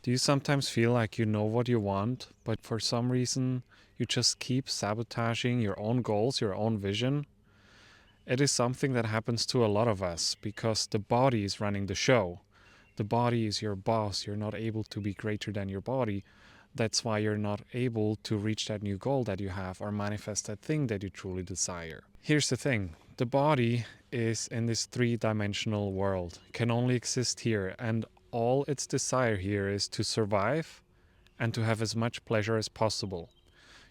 Do you sometimes feel like you know what you want, but for some reason you just keep sabotaging your own goals, your own vision? It is something that happens to a lot of us because the body is running the show. The body is your boss. You're not able to be greater than your body. That's why you're not able to reach that new goal that you have or manifest that thing that you truly desire. Here's the thing. The body is in this three-dimensional world, can only exist here, and all its desire here is to survive and to have as much pleasure as possible.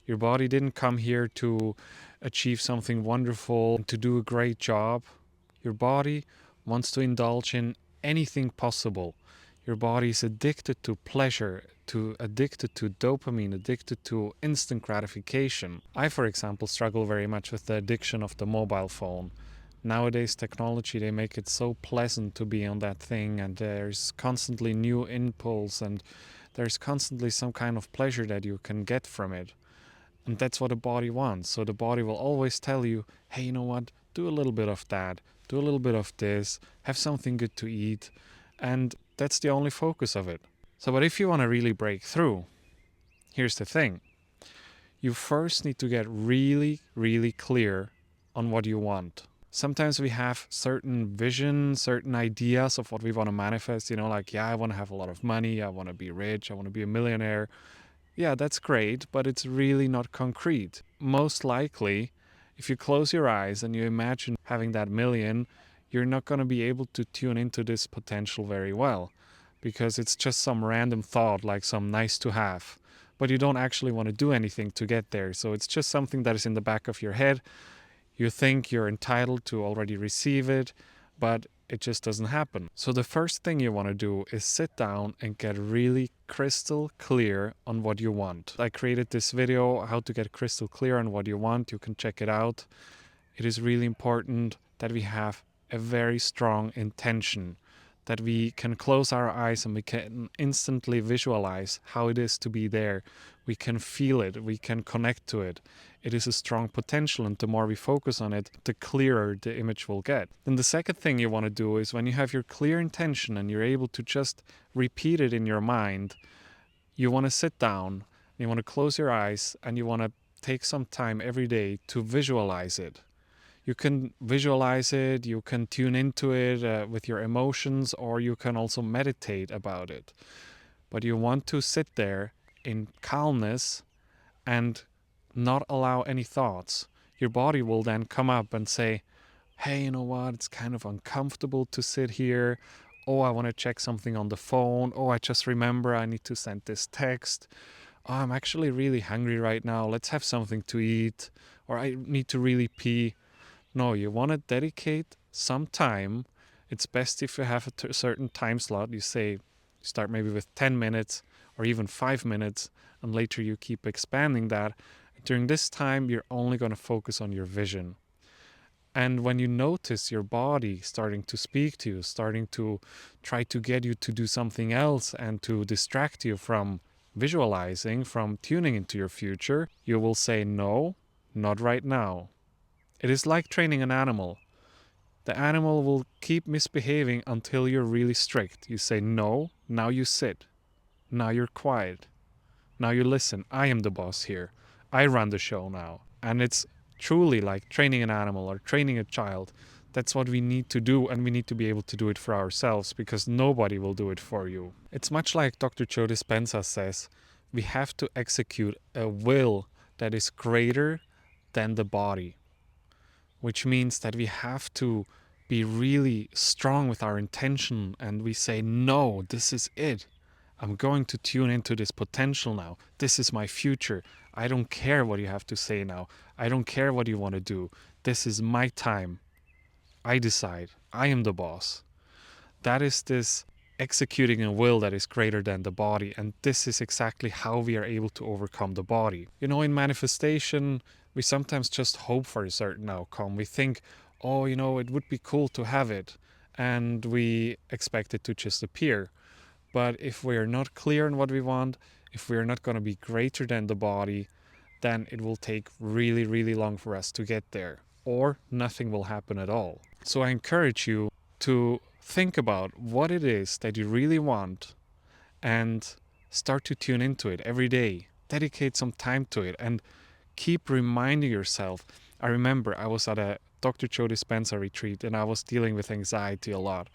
Your body didn't come here to achieve something wonderful, to do a great job. Your body wants to indulge in anything possible. Your body is addicted to pleasure, addicted to dopamine, addicted to instant gratification. I, for example, struggle very much with the addiction of the mobile phone. Nowadays, technology, they make it so pleasant to be on that thing, and there's constantly new impulse, and there's constantly some kind of pleasure that you can get from it. And that's what the body wants. So the body will always tell you, hey, you know what? Do a little bit of that. Do a little bit of this. Have something good to eat. And that's the only focus of it. So, but if you want to really break through, here's the thing. You first need to get really, really clear on what you want. Sometimes we have certain visions, certain ideas of what we want to manifest. Like, I want to have a lot of money. I want to be rich. I want to be a millionaire. Yeah, that's great, but it's really not concrete. Most likely, if you close your eyes and you imagine having that million, you're not going to be able to tune into this potential very well because it's just some random thought, like some nice to have. But you don't actually want to do anything to get there. So it's just something that is in the back of your head. You think you're entitled to already receive it, but it just doesn't happen. So the first thing you want to do is sit down and get really crystal clear on what you want. I created this video, how to get crystal clear on what you want. You can check it out. It is really important that we have a very strong intention, that we can close our eyes and we can instantly visualize how it is to be there. We can feel it, we can connect to it. It is a strong potential, and the more we focus on it, the clearer the image will get. Then the second thing you want to do is when you have your clear intention and you're able to just repeat it in your mind, you want to sit down, you want to close your eyes, and you want to take some time every day to visualize it. You can visualize it, you can tune into it with your emotions, or you can also meditate about it. But you want to sit there in calmness and not allow any thoughts. Your body will then come up and say, hey, you know what, it's kind of uncomfortable to sit here. Oh, I want to check something on the phone. Oh, I just remember I need to send this text. Oh, I'm actually really hungry right now. Let's have something to eat. Or I need to really pee. No, you want to dedicate some time. It's best if you have a certain time slot. You say, start maybe with 10 minutes or even 5 minutes, and later you keep expanding that. During this time, you're only going to focus on your vision. And when you notice your body starting to speak to you, starting to try to get you to do something else and to distract you from visualizing, from tuning into your future, you will say, no, not right now. It is like training an animal. The animal will keep misbehaving until you're really strict. You say, no, now you sit. Now you're quiet. Now you listen. I am the boss here. I run the show now. And it's truly like training an animal or training a child. That's what we need to do, and we need to be able to do it for ourselves because nobody will do it for you. It's much like Dr. Joe Dispenza says, we have to execute a will that is greater than the body, which means that we have to be really strong with our intention, and we say, no, this is it. I'm going to tune into this potential now. This is my future. I don't care what you have to say now. I don't care what you want to do. This is my time. I decide. I am the boss. That is this executing a will that is greater than the body. And this is exactly how we are able to overcome the body. In manifestation, we sometimes just hope for a certain outcome. We think, oh, it would be cool to have it. And we expect it to just appear. But if we are not clear on what we want, if we are not going to be greater than the body, then it will take really, really long for us to get there, or nothing will happen at all. So I encourage you to think about what it is that you really want and start to tune into it every day. Dedicate some time to it and keep reminding yourself. I remember I was at a Dr. Joe Dispenza retreat and I was dealing with anxiety a lot.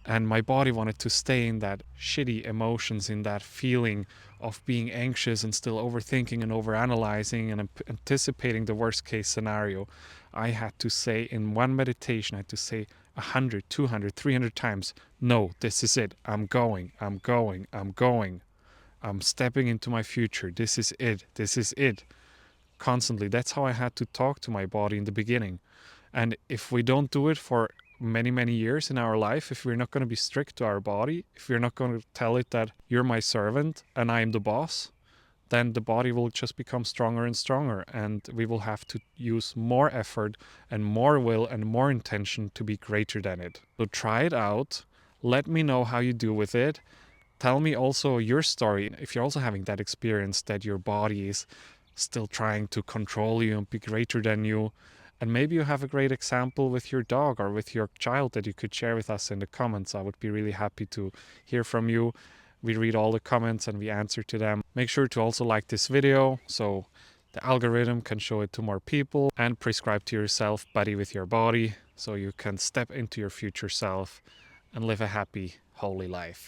And my body wanted to stay in that shitty emotions, in that feeling of being anxious and still overthinking and overanalyzing and anticipating the worst case scenario. I had to say in one meditation, I had to say 100, 200, 300 times, no, this is it. I'm going, I'm going, I'm going. I'm stepping into my future. This is it. This is it. Constantly. That's how I had to talk to my body in the beginning. And if we don't do it for many, many years in our life, if we're not going to be strict to our body, if we're not going to tell it that you're my servant and I am the boss, then the body will just become stronger and stronger. And we will have to use more effort and more will and more intention to be greater than it. So try it out. Let me know how you do with it. Tell me also your story. If you're also having that experience that your body is still trying to control you and be greater than you. And maybe you have a great example with your dog or with your child that you could share with us in the comments. I would be really happy to hear from you. We read all the comments and we answer to them. Make sure to also like this video so the algorithm can show it to more people, and prescribe to yourself Buddy with Your Body so you can step into your future self and live a happy, holy life.